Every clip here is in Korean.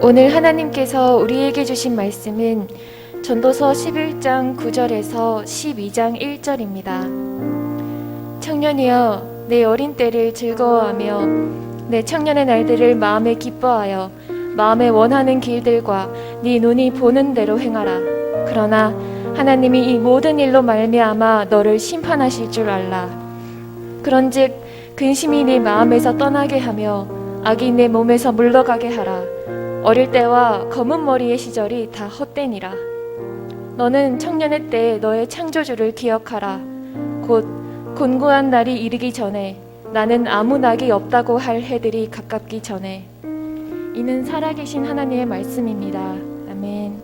오늘 하나님께서 우리에게 주신 말씀은 전도서 11장 9절에서 12장 1절입니다. 청년이여, 내 어린 때를 즐거워하며 내 청년의 날들을 마음에 기뻐하여 마음에 원하는 길들과 네 눈이 보는 대로 행하라. 그러나 하나님이 이 모든 일로 말미암아 너를 심판하실 줄 알라. 그런즉 근심이 네 마음에서 떠나게 하며 악이 내 몸에서 물러가게 하라. 어릴 때와 검은 머리의 시절이 다 헛되니라. 너는 청년의 때 너의 창조주를 기억하라. 곧 곤고한 날이 이르기 전에, 나는 아무 낙이 없다고 할 해들이 가깝기 전에. 이는 살아계신 하나님의 말씀입니다. 아멘.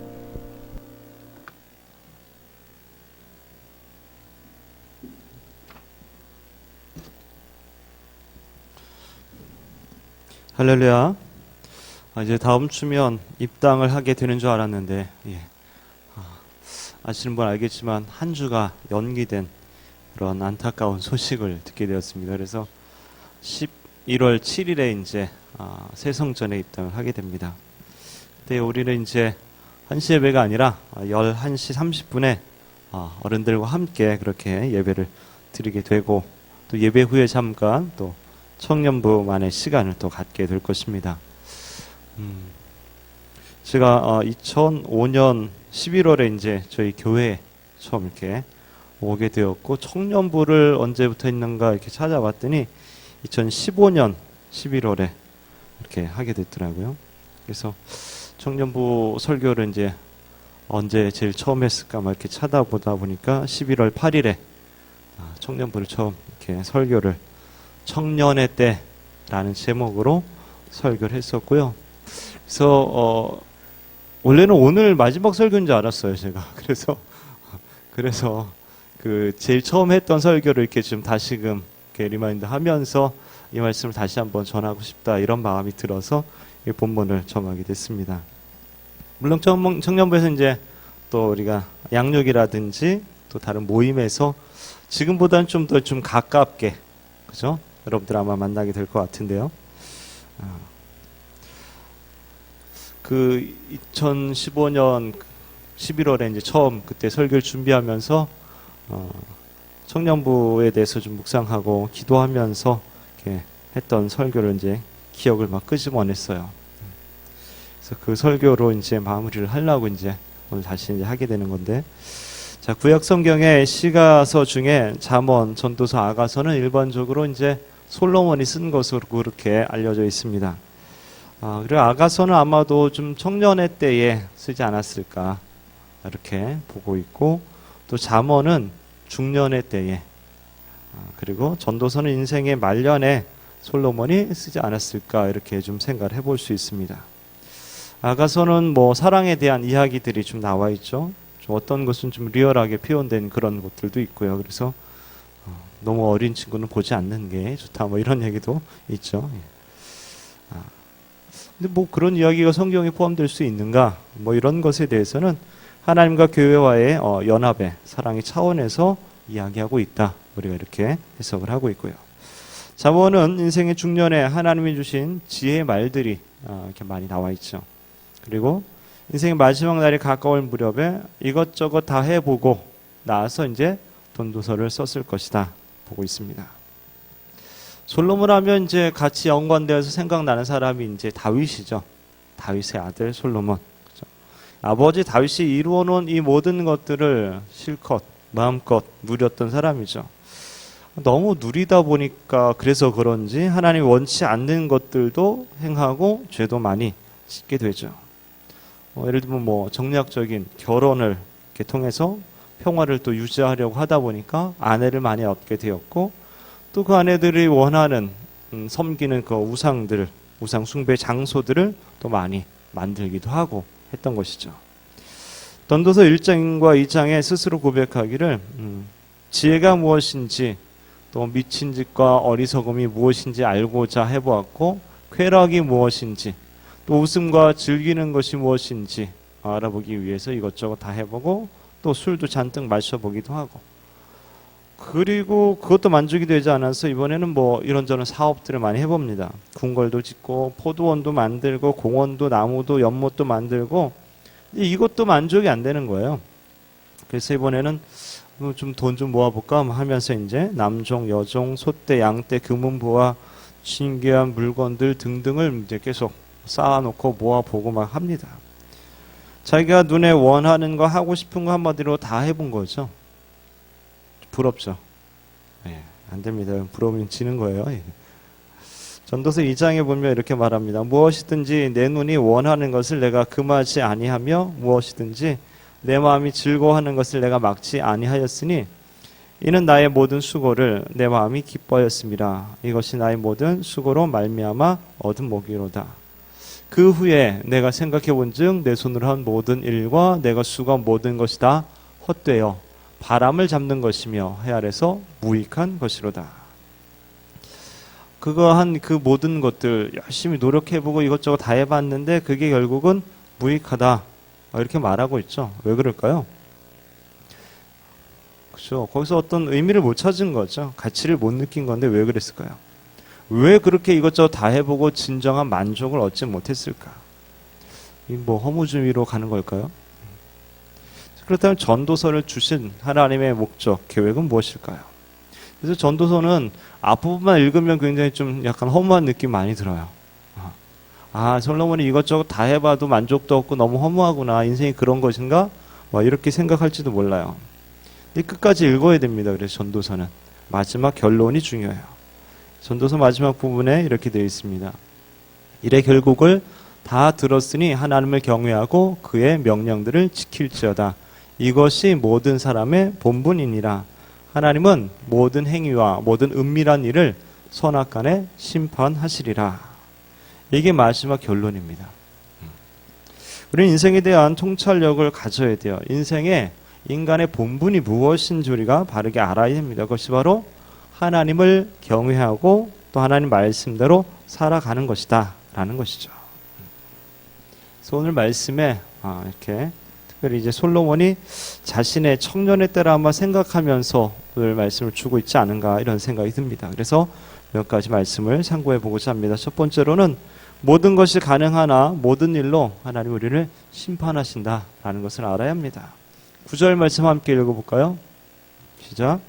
할렐루야. 이제 다음 주면 입당을 하게 되는 줄 알았는데, 아시는 분 알겠지만 한 주가 연기된 그런 안타까운 소식을 듣게 되었습니다. 그래서 11월 7일에 이제 새성전에 입당을 하게 됩니다. 그때 우리는 이제 1시 예배가 아니라 11시 30분에 어른들과 함께 그렇게 예배를 드리게 되고, 또 예배 후에 잠깐 또 청년부만의 시간을 또 갖게 될 것입니다. 제가 2005년 11월에 이제 저희 교회에 처음 이렇게 오게 되었고, 청년부를 언제부터 했는가 이렇게 찾아봤더니 2015년 11월에 이렇게 하게 됐더라고요. 그래서 청년부 설교를 이제 언제 제일 처음 했을까 막 이렇게 찾아보다 보니까 11월 8일에 청년부를 처음 이렇게 설교를 청년의 때라는 제목으로 설교를 했었고요. 그래서 원래는 오늘 마지막 설교인 줄 알았어요, 제가. 그래서 그 제일 처음 했던 설교를 이렇게 좀 다시금 이렇게 리마인드 하면서 이 말씀을 다시 한번 전하고 싶다, 이런 마음이 들어서 이 본문을 정하게 됐습니다. 물론 청년부에서 이제 또 우리가 양육이라든지 또 다른 모임에서 지금보다는 좀 더 좀 가깝게, 그죠? 여러분들 아마 만나게 될 것 같은데요. 그 2015년 11월에 이제 처음 그때 설교를 준비하면서 청년부에 대해서 좀 묵상하고 기도하면서 이렇게 했던 설교를 이제 기억을 막 끄집어냈어요. 그래서 그 설교로 이제 마무리를 하려고 이제 오늘 다시 이제 하게 되는 건데, 자, 구약 성경의 시가서 중에 잠언, 전도서, 아가서는 일반적으로 이제 솔로몬이 쓴 것으로 그렇게 알려져 있습니다. 그리고 아가서는 아마도 좀 청년의 때에 쓰지 않았을까 이렇게 보고 있고, 또 잠언은 중년의 때에, 그리고 전도서는 인생의 말년에 솔로몬이 쓰지 않았을까 이렇게 좀 생각을 해볼 수 있습니다. 아가서는 뭐 사랑에 대한 이야기들이 좀 나와 있죠. 좀 어떤 것은 좀 리얼하게 표현된 그런 것들도 있고요. 그래서 너무 어린 친구는 보지 않는 게 좋다, 뭐 이런 얘기도 있죠. 근데 뭐 그런 이야기가 성경에 포함될 수 있는가, 뭐 이런 것에 대해서는 하나님과 교회와의 연합의 사랑의 차원에서 이야기하고 있다, 우리가 이렇게 해석을 하고 있고요. 잠언은 인생의 중년에 하나님이 주신 지혜의 말들이 이렇게 많이 나와 있죠. 그리고 인생의 마지막 날이 가까울 무렵에 이것저것 다 해보고 나서 이제 전도서를 썼을 것이다 보고 있습니다. 솔로몬 하면 이제 같이 연관되어서 생각나는 사람이 이제 다윗이죠. 다윗의 아들 솔로몬. 그렇죠? 아버지 다윗이 이루어놓은 이 모든 것들을 실컷 마음껏 누렸던 사람이죠. 너무 누리다 보니까 그래서 그런지 하나님이 원치 않는 것들도 행하고 죄도 많이 짓게 되죠. 예를 들면 뭐 정략적인 결혼을 이렇게 통해서 평화를 또 유지하려고 하다 보니까 아내를 많이 얻게 되었고, 또 그 아내들이 원하는 섬기는 그 우상들, 우상 숭배 장소들을 또 많이 만들기도 하고 했던 것이죠. 전도서 1장과 2장에 스스로 고백하기를 지혜가 무엇인지, 또 미친 짓과 어리석음이 무엇인지 알고자 해보았고, 쾌락이 무엇인지, 또 웃음과 즐기는 것이 무엇인지 알아보기 위해서 이것저것 다 해보고, 또 술도 잔뜩 마셔보기도 하고, 그리고 그것도 만족이 되지 않아서 이번에는 뭐 이런저런 사업들을 많이 해봅니다. 궁궐도 짓고 포도원도 만들고 공원도 나무도 연못도 만들고 이것도 만족이 안 되는 거예요. 그래서 이번에는 좀 돈 좀 모아볼까 하면서 이제 남종, 여종, 소떼, 양떼, 금은보화, 신기한 물건들 등등을 이제 계속 쌓아놓고 모아보고 막 합니다. 자기가 눈에 원하는 거 하고 싶은 거 한마디로 다 해본 거죠. 부럽죠. 예, 안 됩니다. 부러우면 지는 거예요. 예. 전도서 2장에 보면 이렇게 말합니다. 무엇이든지 내 눈이 원하는 것을 내가 금하지 아니하며 무엇이든지 내 마음이 즐거워하는 것을 내가 막지 아니하였으니 이는 나의 모든 수고를 내 마음이 기뻐하였습니다. 이것이 나의 모든 수고로 말미암아 얻은 복이로다. 그 후에 내가 생각해 본즉 내 손으로 한 모든 일과 내가 수고한 모든 것이 다 헛되어 바람을 잡는 것이며 해 아래서 무익한 것이로다. 그거 한 그 모든 것들 열심히 노력해보고 이것저것 다 해봤는데 그게 결국은 무익하다. 이렇게 말하고 있죠. 왜 그럴까요? 그렇죠. 거기서 어떤 의미를 못 찾은 거죠. 가치를 못 느낀 건데 왜 그랬을까요? 왜 그렇게 이것저것 다 해보고 진정한 만족을 얻지 못했을까? 뭐 허무주의로 가는 걸까요? 그렇다면 전도서를 주신 하나님의 목적, 계획은 무엇일까요? 그래서 전도서는 앞부분만 읽으면 굉장히 좀 약간 허무한 느낌 많이 들어요. 솔로몬이 이것저것 다 해봐도 만족도 없고 너무 허무하구나. 인생이 그런 것인가? 이렇게 생각할지도 몰라요. 근데 끝까지 읽어야 됩니다. 그래서 전도서는 마지막 결론이 중요해요. 전도서 마지막 부분에 이렇게 되어 있습니다. 이래 결국을 다 들었으니 하나님을 경외하고 그의 명령들을 지킬지어다. 이것이 모든 사람의 본분이니라. 하나님은 모든 행위와 모든 은밀한 일을 선악간에 심판하시리라. 이게 마지막 결론입니다. 우리는 인생에 대한 통찰력을 가져야 돼요. 인생에 인간의 본분이 무엇인지 우리가 바르게 알아야 됩니다. 그것이 바로 하나님을 경외하고 또 하나님 말씀대로 살아가는 것이다 라는 것이죠. 그래서 오늘 말씀에 이렇게 특별히 이제 솔로몬이 자신의 청년의 때를 한번 생각하면서 오늘 말씀을 주고 있지 않은가 이런 생각이 듭니다. 그래서 몇 가지 말씀을 참고해 보고자 합니다. 첫 번째로는 모든 것이 가능하나 모든 일로 하나님 우리를 심판하신다라는 것을 알아야 합니다. 9절 말씀 함께 읽어볼까요? 시작.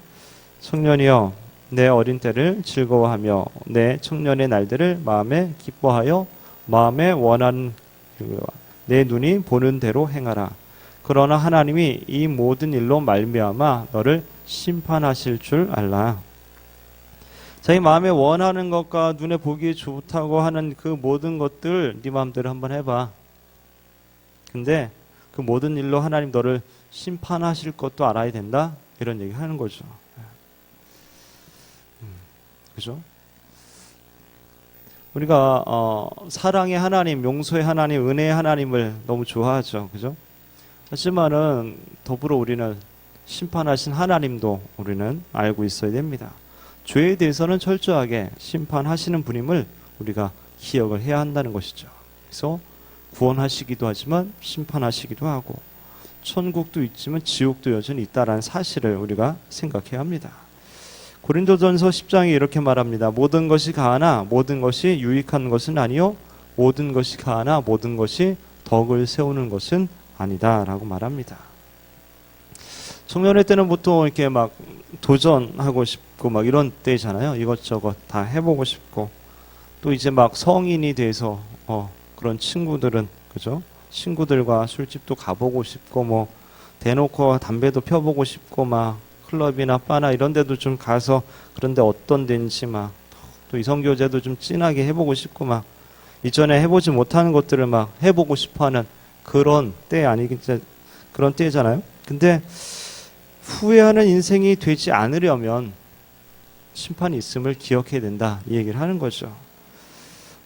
청년이여 내 어린 때를 즐거워하며 내 청년의 날들을 마음에 기뻐하여 마음에 원하는 내 눈이 보는 대로 행하라. 그러나 하나님이 이 모든 일로 말미암아 너를 심판하실 줄 알라. 자기 마음에 원하는 것과 눈에 보기 좋다고 하는 그 모든 것들 네 마음대로 한번 해봐. 근데 그 모든 일로 하나님 너를 심판하실 것도 알아야 된다. 이런 얘기 하는 거죠. 그죠? 우리가 사랑의 하나님, 용서의 하나님, 은혜의 하나님을 너무 좋아하죠. 그죠? 하지만은 더불어 우리는 심판하신 하나님도 우리는 알고 있어야 됩니다. 죄에 대해서는 철저하게 심판하시는 분임을 우리가 기억을 해야 한다는 것이죠. 그래서 구원하시기도 하지만 심판하시기도 하고 천국도 있지만 지옥도 여전히 있다라는 사실을 우리가 생각해야 합니다. 고린도전서 10장에 이렇게 말합니다. 모든 것이 가하나 모든 것이 유익한 것은 아니요 모든 것이 가하나 모든 것이 덕을 세우는 것은 아니다 라고 말합니다. 청년의 때는 보통 이렇게 막 도전하고 싶고 막 이런 때잖아요. 이것저것 다 해보고 싶고 또 이제 막 성인이 돼서 그런 친구들은 그죠? 친구들과 술집도 가보고 싶고 뭐 대놓고 담배도 펴보고 싶고 막 클럽이나 바나 이런 데도 좀 가서 그런데 어떤 데인지 막 또 이성교제도 좀 진하게 해보고 싶고 막 이전에 해보지 못하는 것들을 막 해보고 싶어하는 그런 때 아니겠죠? 그런 때잖아요. 근데 후회하는 인생이 되지 않으려면 심판이 있음을 기억해야 된다 이 얘기를 하는 거죠.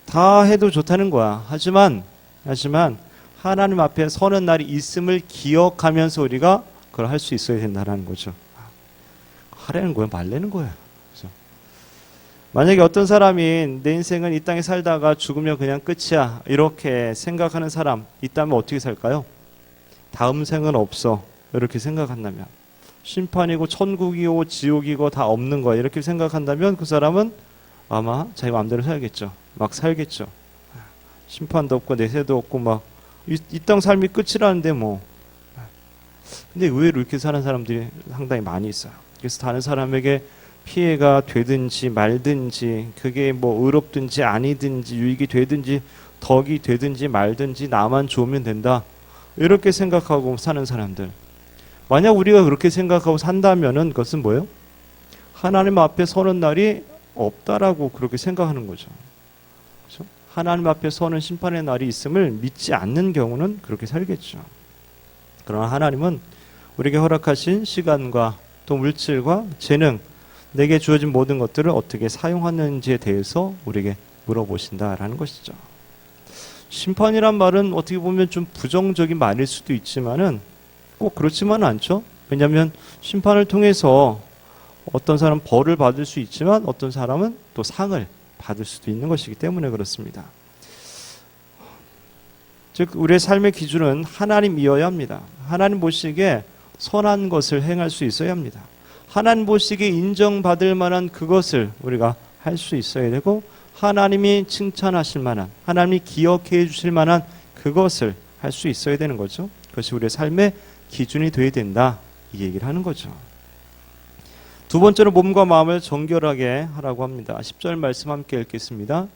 다 해도 좋다는 거야. 하지만 하나님 앞에 서는 날이 있음을 기억하면서 우리가 그걸 할 수 있어야 된다는 거죠. 하라는 거야, 말라는 거야. 그죠? 만약에 어떤 사람이 내 인생은 이 땅에 살다가 죽으면 그냥 끝이야 이렇게 생각하는 사람 있다면 어떻게 살까요? 다음 생은 없어 이렇게 생각한다면 심판이고 천국이고 지옥이고 다 없는 거야. 이렇게 생각한다면 그 사람은 아마 자기 마음대로 살겠죠. 막 살겠죠. 심판도 없고 내세도 없고 막 이 땅 삶이 끝이라는데 뭐. 근데 의외로 이렇게 사는 사람들이 상당히 많이 있어요. 그래서 다른 사람에게 피해가 되든지 말든지 그게 뭐 의롭든지 아니든지 유익이 되든지 덕이 되든지 말든지 나만 좋으면 된다. 이렇게 생각하고 사는 사람들. 만약 우리가 그렇게 생각하고 산다면은 그것은 뭐예요? 하나님 앞에 서는 날이 없다라고 그렇게 생각하는 거죠. 그렇죠? 하나님 앞에 서는 심판의 날이 있음을 믿지 않는 경우는 그렇게 살겠죠. 그러나 하나님은 우리에게 허락하신 시간과 또 물질과 재능, 내게 주어진 모든 것들을 어떻게 사용하는지에 대해서 우리에게 물어보신다라는 것이죠. 심판이란 말은 어떻게 보면 좀 부정적인 말일 수도 있지만은 꼭 그렇지만은 않죠. 왜냐하면 심판을 통해서 어떤 사람은 벌을 받을 수 있지만 어떤 사람은 또 상을 받을 수도 있는 것이기 때문에 그렇습니다. 즉 우리의 삶의 기준은 하나님이어야 합니다. 하나님 보시기에 선한 것을 행할 수 있어야 합니다. 하나님 보시기에 인정받을 만한 그것을 우리가 할 수 있어야 되고 하나님이 칭찬하실 만한 하나님이 기억해 주실 만한 그것을 할 수 있어야 되는 거죠. 그것이 우리의 삶의 기준이 되어야 된다 이 얘기를 하는 거죠. 두 번째로 몸과 마음을 정결하게 하라고 합니다. 10절 말씀 함께 읽겠습니다.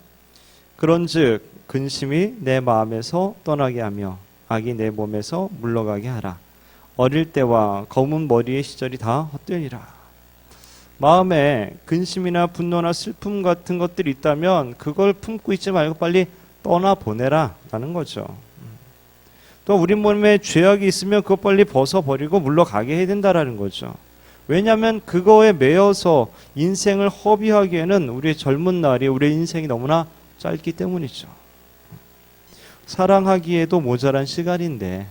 그런즉 근심이 내 마음에서 떠나게 하며 악이 내 몸에서 물러가게 하라. 어릴 때와 검은 머리의 시절이 다 헛되니라. 마음에 근심이나 분노나 슬픔 같은 것들이 있다면 그걸 품고 있지 말고 빨리 떠나보내라 라는 거죠. 또 우리 몸에 죄악이 있으면 그거 빨리 벗어버리고 물러가게 해야 된다라는 거죠. 왜냐하면 그거에 매여서 인생을 허비하기에는 우리의 젊은 날이 우리의 인생이 너무나 짧기 때문이죠. 사랑하기에도 모자란 시간인데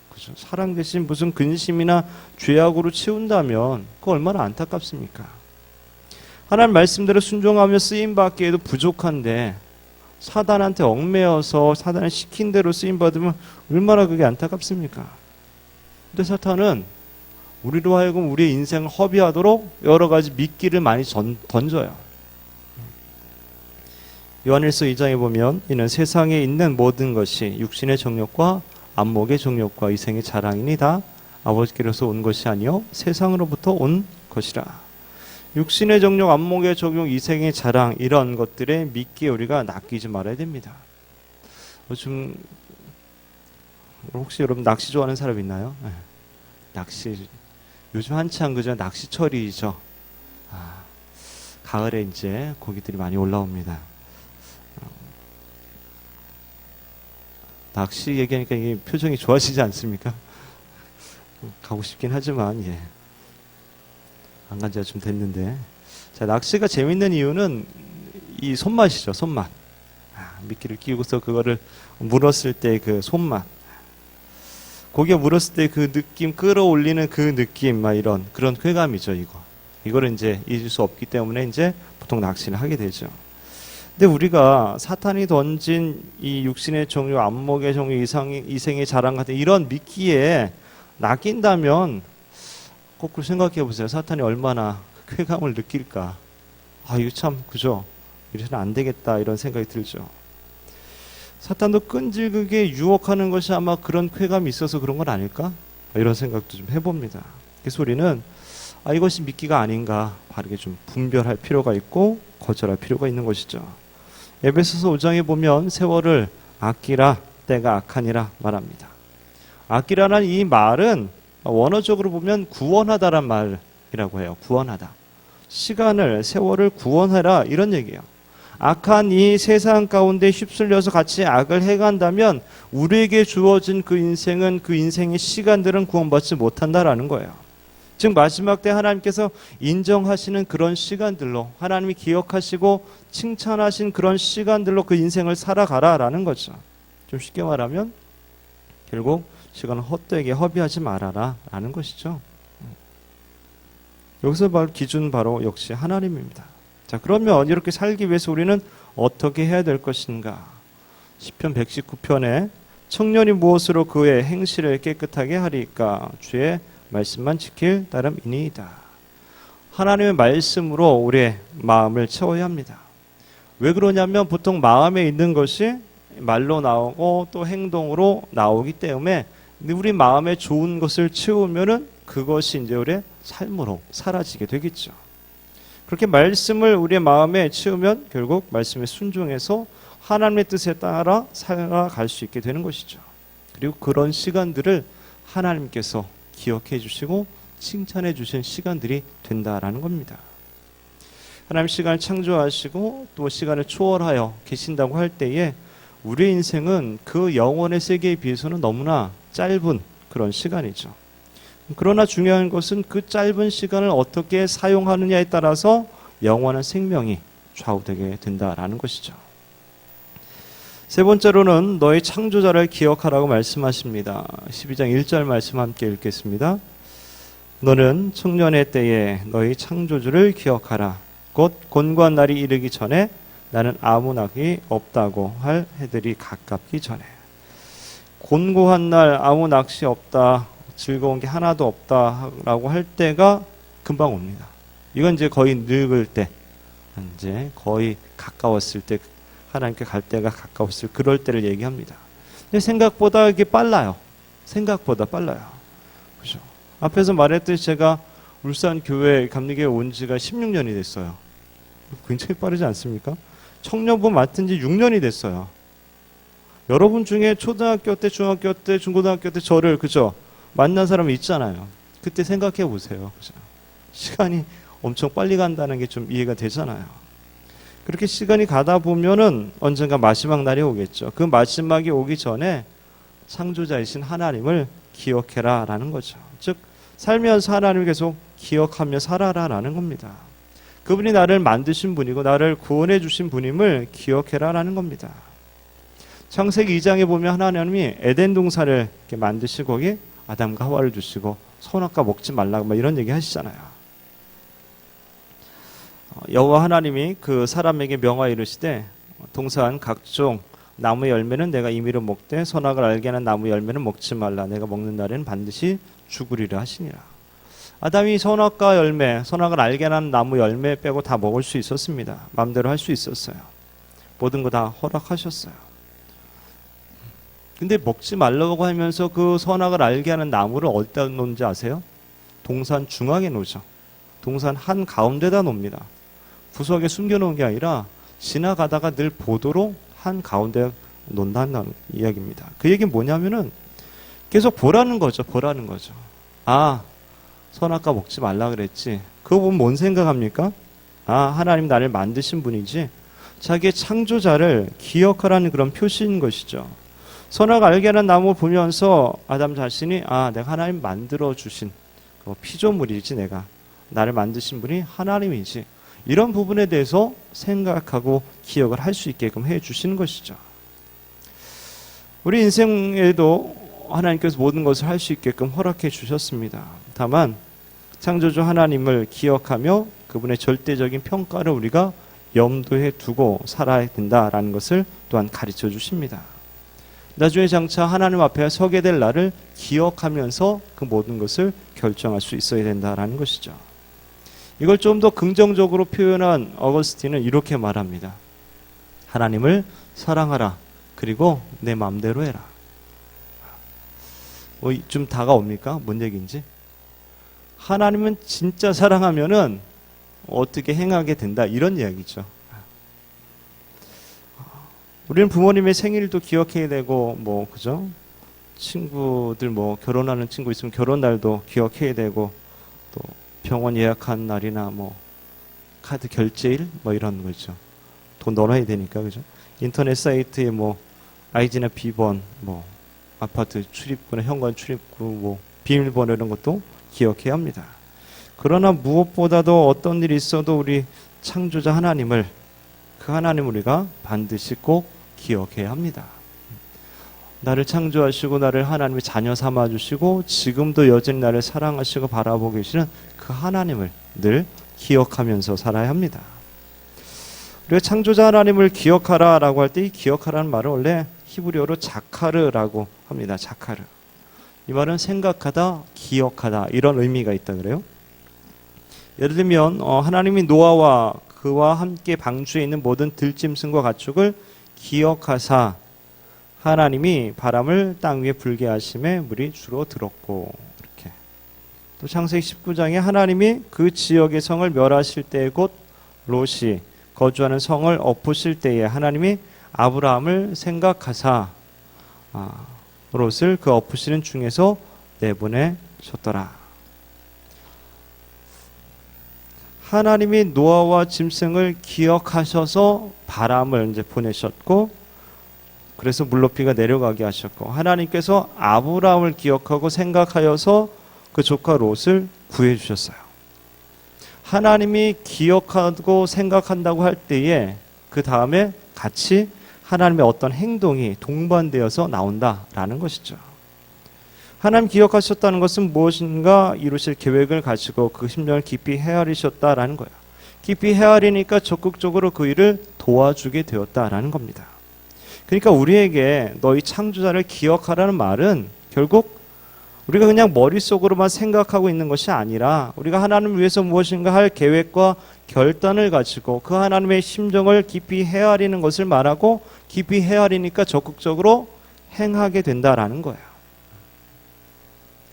그죠? 사랑 대신 무슨 근심이나 죄악으로 채운다면 그거 얼마나 안타깝습니까? 하나님 말씀대로 순종하며 쓰임받기에도 부족한데 사단한테 얽매여서 사단이 시킨 대로 쓰임받으면 얼마나 그게 안타깝습니까? 근데 사탄은 우리로 하여금 우리의 인생을 허비하도록 여러 가지 미끼를 많이 던져요. 요한일서 2장에 보면 이는 세상에 있는 모든 것이 육신의 정욕과 안목의 정욕과 이생의 자랑이니 다 아버지께로서 온 것이 아니요 세상으로부터 온 것이라. 육신의 정욕, 안목의 정욕, 이생의 자랑 이런 것들에 미끼에 우리가 낚이지 말아야 됩니다. 요즘 혹시 여러분 낚시 좋아하는 사람 있나요? 네. 낚시 요즘 한창 그저 낚시철이죠. 가을에 이제 고기들이 많이 올라옵니다. 낚시 얘기하니까 이게 표정이 좋아지지 않습니까? 가고 싶긴 하지만 예. 안 간 지가 좀 됐는데. 자, 낚시가 재밌는 이유는 이 손맛이죠. 손맛. 미끼를 끼우고서 그거를 물었을 때 그 손맛. 고기가 물었을 때 그 느낌, 끌어올리는 그 느낌, 막 이런 그런 쾌감이죠. 이거를 이제 잊을 수 없기 때문에 이제 보통 낚시를 하게 되죠. 근데 우리가 사탄이 던진 이 육신의 정욕, 안목의 정욕, 이생의 자랑 같은 이런 미끼에 낚인다면 거꾸로 생각해 보세요. 사탄이 얼마나 쾌감을 느낄까. 이거 참 그죠. 이래서는 안 되겠다 이런 생각이 들죠. 사탄도 끈질기게 유혹하는 것이 아마 그런 쾌감이 있어서 그런 건 아닐까? 이런 생각도 좀 해봅니다. 그래서 우리는 이것이 미끼가 아닌가 바르게 좀 분별할 필요가 있고 거절할 필요가 있는 것이죠. 에베소서 5장에 보면 세월을 아끼라 때가 악하니라 말합니다. 아끼라는 이 말은 원어적으로 보면 구원하다란 말이라고 해요. 구원하다. 시간을 세월을 구원하라 이런 얘기예요. 악한 이 세상 가운데 휩쓸려서 같이 악을 해간다면 우리에게 주어진 그 인생은 그 인생의 시간들은 구원받지 못한다라는 거예요. 즉 마지막 때 하나님께서 인정하시는 그런 시간들로 하나님이 기억하시고 칭찬하신 그런 시간들로 그 인생을 살아가라라는 거죠. 좀 쉽게 말하면 결국 시간을 헛되게 허비하지 말아라 라는 것이죠. 여기서 기준 바로 역시 하나님입니다. 자, 그러면 이렇게 살기 위해서 우리는 어떻게 해야 될 것인가? 시편 119편에 청년이 무엇으로 그의 행실을 깨끗하게 하리까? 주의 말씀만 지킬 따름이니이다. 하나님의 말씀으로 우리의 마음을 채워야 합니다. 왜 그러냐면 보통 마음에 있는 것이 말로 나오고 또 행동으로 나오기 때문에 우리 마음에 좋은 것을 채우면은 그것이 이제 우리의 삶으로 사라지게 되겠죠. 그렇게 말씀을 우리의 마음에 채우면 결국 말씀에 순종해서 하나님의 뜻에 따라 살아갈 수 있게 되는 것이죠. 그리고 그런 시간들을 하나님께서 기억해 주시고 칭찬해 주신 시간들이 된다라는 겁니다. 하나님 시간을 창조하시고 또 시간을 초월하여 계신다고 할 때에 우리의 인생은 그 영원의 세계에 비해서는 너무나 짧은 그런 시간이죠. 그러나 중요한 것은 그 짧은 시간을 어떻게 사용하느냐에 따라서 영원한 생명이 좌우되게 된다라는 것이죠. 세 번째로는 너희 창조자를 기억하라고 말씀하십니다. 12장 1절 말씀 함께 읽겠습니다. 너는 청년의 때에 너희 창조주를 기억하라. 곧 곤고한 날이 이르기 전에 나는 아무 낙이 없다고 할 해들이 가깝기 전에. 곤고한 날 아무 낚시 없다, 즐거운 게 하나도 없다라고 할 때가 금방 옵니다. 이건 이제 거의 늙을 때, 이제 거의 가까웠을 때, 하나님께 갈 때가 가까웠을 그럴 때를 얘기합니다. 근데 생각보다 이게 빨라요. 생각보다 빨라요. 그죠? 앞에서 말했듯이 제가 울산 교회 감리교회 온 지가 16년이 됐어요. 굉장히 빠르지 않습니까? 청년부 맡은 지 6년이 됐어요. 여러분 중에 초등학교 때, 중학교 때, 중고등학교 때 저를 그죠? 만난 사람이 있잖아요. 그때 생각해 보세요. 그죠? 시간이 엄청 빨리 간다는 게 좀 이해가 되잖아요. 그렇게 시간이 가다 보면은 언젠가 마지막 날이 오겠죠. 그 마지막이 오기 전에 창조자이신 하나님을 기억해라 라는 거죠. 즉 살면서 하나님을 계속 기억하며 살아라 라는 겁니다. 그분이 나를 만드신 분이고 나를 구원해 주신 분임을 기억해라 라는 겁니다. 창세기 2장에 보면 하나님이 에덴 동산을 이렇게 만드시고 거기 아담과 하와를 두시고 선악과 먹지 말라고 막 이런 얘기 하시잖아요. 여호와 하나님이 그 사람에게 명하여 이르시되 동산 각종 나무 열매는 내가 임의로 먹되 선악을 알게 하는 나무 열매는 먹지 말라. 내가 먹는 날에는 반드시 죽으리라 하시니라. 아담이 선악과 열매, 선악을 알게 하는 나무 열매 빼고 다 먹을 수 있었습니다. 마음대로 할 수 있었어요. 모든 거 다 허락하셨어요. 근데 먹지 말라고 하면서 그 선악을 알게 하는 나무를 어디다 놓는지 아세요? 동산 중앙에 놓죠. 동산 한 가운데다 놓습니다. 구석에 숨겨놓은 게 아니라 지나가다가 늘 보도록 한 가운데 놓는다는 이야기입니다. 그 얘기는 뭐냐면은 계속 보라는 거죠. 보라는 거죠. 아, 선악과 먹지 말라 그랬지. 그거 보면 뭔 생각합니까? 아, 하나님 나를 만드신 분이지. 자기의 창조자를 기억하라는 그런 표시인 것이죠. 선악 알게 하는 나무 보면서 아담 자신이 아, 내가 하나님 만들어 주신 피조물이지 내가. 나를 만드신 분이 하나님이지. 이런 부분에 대해서 생각하고 기억을 할 수 있게끔 해 주시는 것이죠. 우리 인생에도 하나님께서 모든 것을 할 수 있게끔 허락해 주셨습니다. 다만 창조주 하나님을 기억하며 그분의 절대적인 평가를 우리가 염두에 두고 살아야 된다라는 것을 또한 가르쳐 주십니다. 나중에 장차 하나님 앞에 서게 될 날을 기억하면서 그 모든 것을 결정할 수 있어야 된다라는 것이죠. 이걸 좀 더 긍정적으로 표현한 어거스틴은 이렇게 말합니다. 하나님을 사랑하라. 그리고 내 마음대로 해라. 좀 다가옵니까? 뭔 얘기인지? 하나님은 진짜 사랑하면은 어떻게 행하게 된다 이런 이야기죠. 우리는 부모님의 생일도 기억해야 되고 뭐 그죠? 친구들 뭐 결혼하는 친구 있으면 결혼 날도 기억해야 되고 또 병원 예약한 날이나 뭐 카드 결제일 뭐 이런 거죠. 돈 넣어야 되니까 그죠? 인터넷 사이트에 뭐 아이디나 비번 뭐 아파트 출입구나 현관 출입구 뭐 비밀번호 이런 것도 기억해야 합니다. 그러나 무엇보다도 어떤 일이 있어도 우리 창조자 하나님을 그 하나님 우리가 반드시 꼭 기억해야 합니다. 나를 창조하시고 나를 하나님의 자녀 삼아주시고 지금도 여전히 나를 사랑하시고 바라보고 계시는 그 하나님을 늘 기억하면서 살아야 합니다. 우리가 창조자 하나님을 기억하라라고 할 때 이 기억하라는 말은 원래 히브리어로 자카르라고 합니다. 자카르. 이 말은 생각하다, 기억하다 이런 의미가 있다 그래요. 예를 들면 하나님이 노아와 그와 함께 방주에 있는 모든 들짐승과 가축을 기억하사 하나님이 바람을 땅 위에 불게 하심에 물이 주로 들었고, 이렇게. 또 창세기 19장에 하나님이 그 지역의 성을 멸하실 때에 곧 롯이 거주하는 성을 엎으실 때에 하나님이 아브라함을 생각하사 롯을 그 엎으시는 중에서 내보내셨더라. 하나님이 노아와 짐승을 기억하셔서 바람을 이제 보내셨고, 그래서 물높이가 내려가게 하셨고, 하나님께서 아브라함을 기억하고 생각하여서 그 조카 롯을 구해 주셨어요. 하나님이 기억하고 생각한다고 할 때에 그 다음에 같이 하나님의 어떤 행동이 동반되어서 나온다라는 것이죠. 하나님 기억하셨다는 것은 무엇인가 이루실 계획을 가지고 그 심령을 깊이 헤아리셨다라는 거예요. 깊이 헤아리니까 적극적으로 그 일을 도와주게 되었다라는 겁니다. 그러니까 우리에게 너희 창조자를 기억하라는 말은 결국 우리가 그냥 머릿속으로만 생각하고 있는 것이 아니라 우리가 하나님을 위해서 무엇인가 할 계획과 결단을 가지고 그 하나님의 심정을 깊이 헤아리는 것을 말하고, 깊이 헤아리니까 적극적으로 행하게 된다라는 거예요.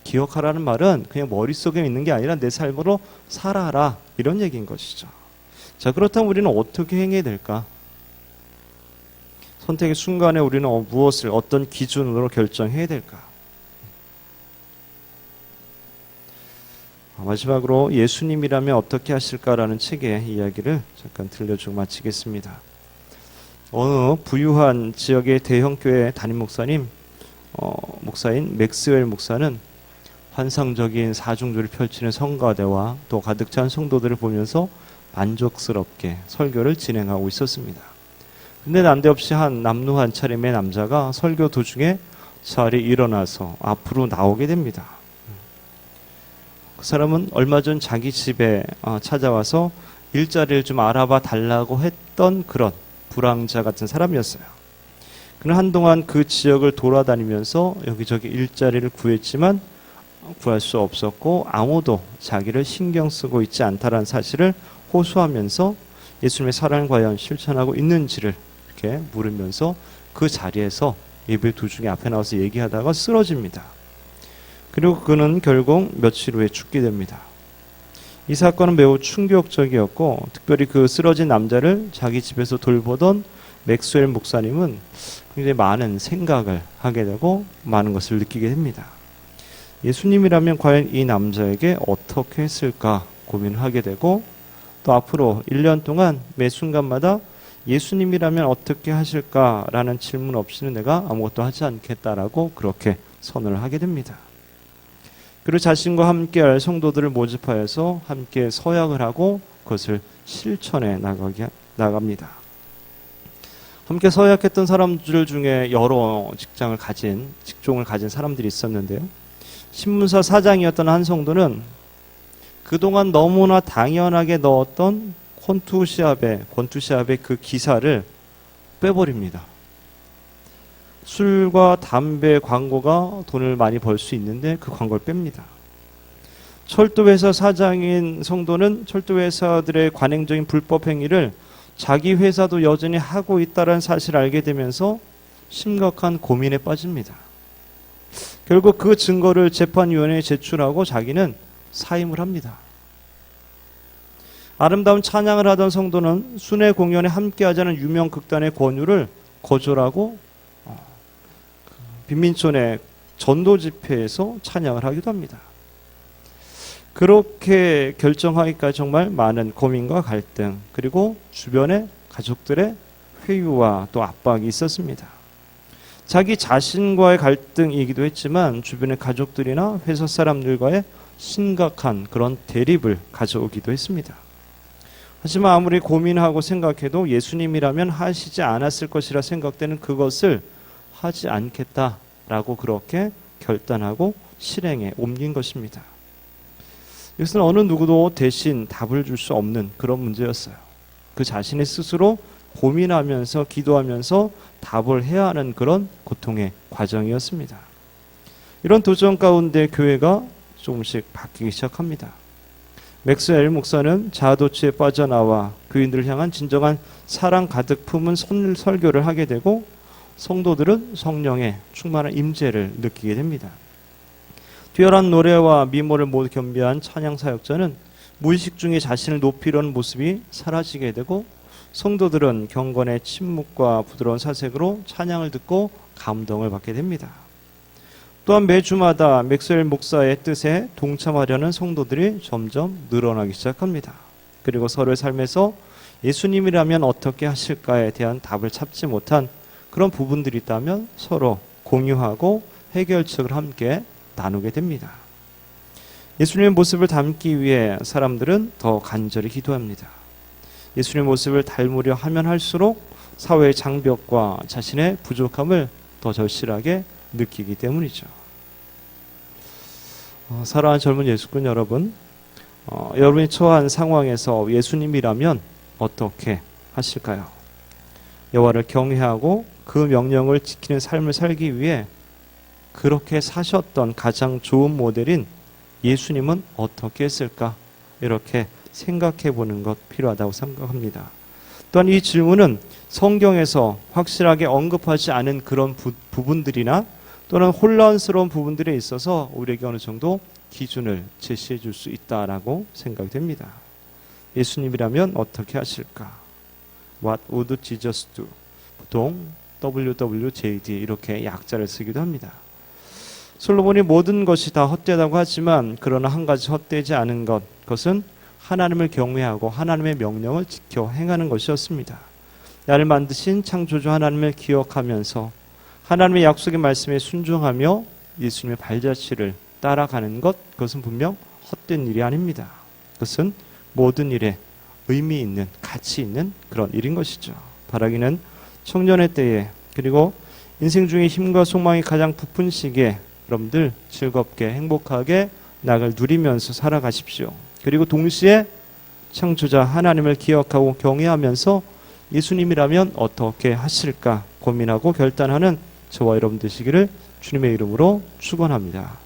기억하라는 말은 그냥 머릿속에 있는 게 아니라 내 삶으로 살아라, 이런 얘기인 것이죠. 자, 그렇다면 우리는 어떻게 행해야 될까? 선택의 순간에 우리는 무엇을 어떤 기준으로 결정해야 될까? 마지막으로 예수님이라면 어떻게 하실까라는 책의 이야기를 잠깐 들려주고 마치겠습니다. 어느 부유한 지역의 대형교회 담임 목사인 맥스웰 목사는 환상적인 사중주를 펼치는 성가대와 또 가득 찬 성도들을 보면서 만족스럽게 설교를 진행하고 있었습니다. 근데 난데없이 한 남루한 차림의 남자가 설교 도중에 자리에 일어나서 앞으로 나오게 됩니다. 그 사람은 얼마 전 자기 집에 찾아와서 일자리를 좀 알아봐 달라고 했던 그런 불황자 같은 사람이었어요. 그는 한동안 그 지역을 돌아다니면서 여기저기 일자리를 구했지만 구할 수 없었고 아무도 자기를 신경 쓰고 있지 않다라는 사실을 호소하면서 예수님의 사랑을 과연 실천하고 있는지를 이렇게 물으면서 그 자리에서 예배 도중에 앞에 나와서 얘기하다가 쓰러집니다. 그리고 그는 결국 며칠 후에 죽게 됩니다. 이 사건은 매우 충격적이었고, 특별히 그 쓰러진 남자를 자기 집에서 돌보던 맥스웰 목사님은 굉장히 많은 생각을 하게 되고 많은 것을 느끼게 됩니다. 예수님이라면 과연 이 남자에게 어떻게 했을까 고민을 하게 되고, 또 앞으로 1년 동안 매 순간마다 예수님이라면 어떻게 하실까라는 질문 없이는 내가 아무것도 하지 않겠다라고 그렇게 선언을 하게 됩니다. 그리고 자신과 함께할 성도들을 모집하여서 함께 서약을 하고 그것을 실천해 나갑니다. 함께 서약했던 사람들 중에 여러 직종을 가진 사람들이 있었는데요. 신문사 사장이었던 한 성도는 그동안 너무나 당연하게 넣었던 권투시합의 그 기사를 빼버립니다. 술과 담배 광고가 돈을 많이 벌 수 있는데 그 광고를 뺍니다. 철도회사 사장인 성도는 철도회사들의 관행적인 불법 행위를 자기 회사도 여전히 하고 있다는 사실을 알게 되면서 심각한 고민에 빠집니다. 결국 그 증거를 재판위원회에 제출하고 자기는 사임을 합니다. 아름다운 찬양을 하던 성도는 순회 공연에 함께하자는 유명 극단의 권유를 거절하고 빈민촌의 전도 집회에서 찬양을 하기도 합니다. 그렇게 결정하기까지 정말 많은 고민과 갈등, 그리고 주변의 가족들의 회유와 또 압박이 있었습니다. 자기 자신과의 갈등이기도 했지만 주변의 가족들이나 회사 사람들과의 심각한 그런 대립을 가져오기도 했습니다. 하지만 아무리 고민하고 생각해도 예수님이라면 하시지 않았을 것이라 생각되는 그것을 하지 않겠다라고 그렇게 결단하고 실행에 옮긴 것입니다. 이것은 어느 누구도 대신 답을 줄 수 없는 그런 문제였어요. 그 자신의 스스로 고민하면서 기도하면서 답을 해야 하는 그런 고통의 과정이었습니다. 이런 도전 가운데 교회가 조금씩 바뀌기 시작합니다. 맥스웰 목사는 자아도취에 빠져나와 교인들을 향한 진정한 사랑 가득 품은 설교를 하게 되고 성도들은 성령의 충만한 임재를 느끼게 됩니다. 뛰어난 노래와 미모를 모두 겸비한 찬양 사역자는 무의식 중에 자신을 높이려는 모습이 사라지게 되고 성도들은 경건의 침묵과 부드러운 사색으로 찬양을 듣고 감동을 받게 됩니다. 또한 매주마다 맥스웰 목사의 뜻에 동참하려는 성도들이 점점 늘어나기 시작합니다. 그리고 서로의 삶에서 예수님이라면 어떻게 하실까에 대한 답을 찾지 못한 그런 부분들이 있다면 서로 공유하고 해결책을 함께 나누게 됩니다. 예수님의 모습을 닮기 위해 사람들은 더 간절히 기도합니다. 예수님의 모습을 닮으려 하면 할수록 사회의 장벽과 자신의 부족함을 더 절실하게 느끼기 때문이죠. 사랑하는 젊은 예수꾼 여러분, 여러분이 처한 상황에서 예수님이라면 어떻게 하실까요? 여호와를 경외하고 그 명령을 지키는 삶을 살기 위해 그렇게 사셨던 가장 좋은 모델인 예수님은 어떻게 했을까? 이렇게 생각해 보는 것 필요하다고 생각합니다. 또한 이 질문은 성경에서 확실하게 언급하지 않은 그런 부분들이나 또는 혼란스러운 부분들에 있어서 우리에게 어느 정도 기준을 제시해 줄 수 있다라고 생각이 됩니다. 예수님이라면 어떻게 하실까? What would Jesus do? 보통 WWJD 이렇게 약자를 쓰기도 합니다. 솔로몬이 모든 것이 다 헛되다고 하지만 그러나 한 가지 헛되지 않은 그것은 하나님을 경외하고 하나님의 명령을 지켜 행하는 것이었습니다. 나를 만드신 창조주 하나님을 기억하면서 하나님의 약속의 말씀에 순종하며 예수님의 발자취를 따라가는 것, 그것은 분명 헛된 일이 아닙니다. 그것은 모든 일에 의미 있는, 가치 있는 그런 일인 것이죠. 바라기는 청년의 때에 그리고 인생 중에 힘과 소망이 가장 부푼 시기에 여러분들 즐겁게 행복하게 낙을 누리면서 살아가십시오. 그리고 동시에 창조자 하나님을 기억하고 경외하면서 예수님이라면 어떻게 하실까 고민하고 결단하는 저와 여러분 되시기를 주님의 이름으로 축원합니다.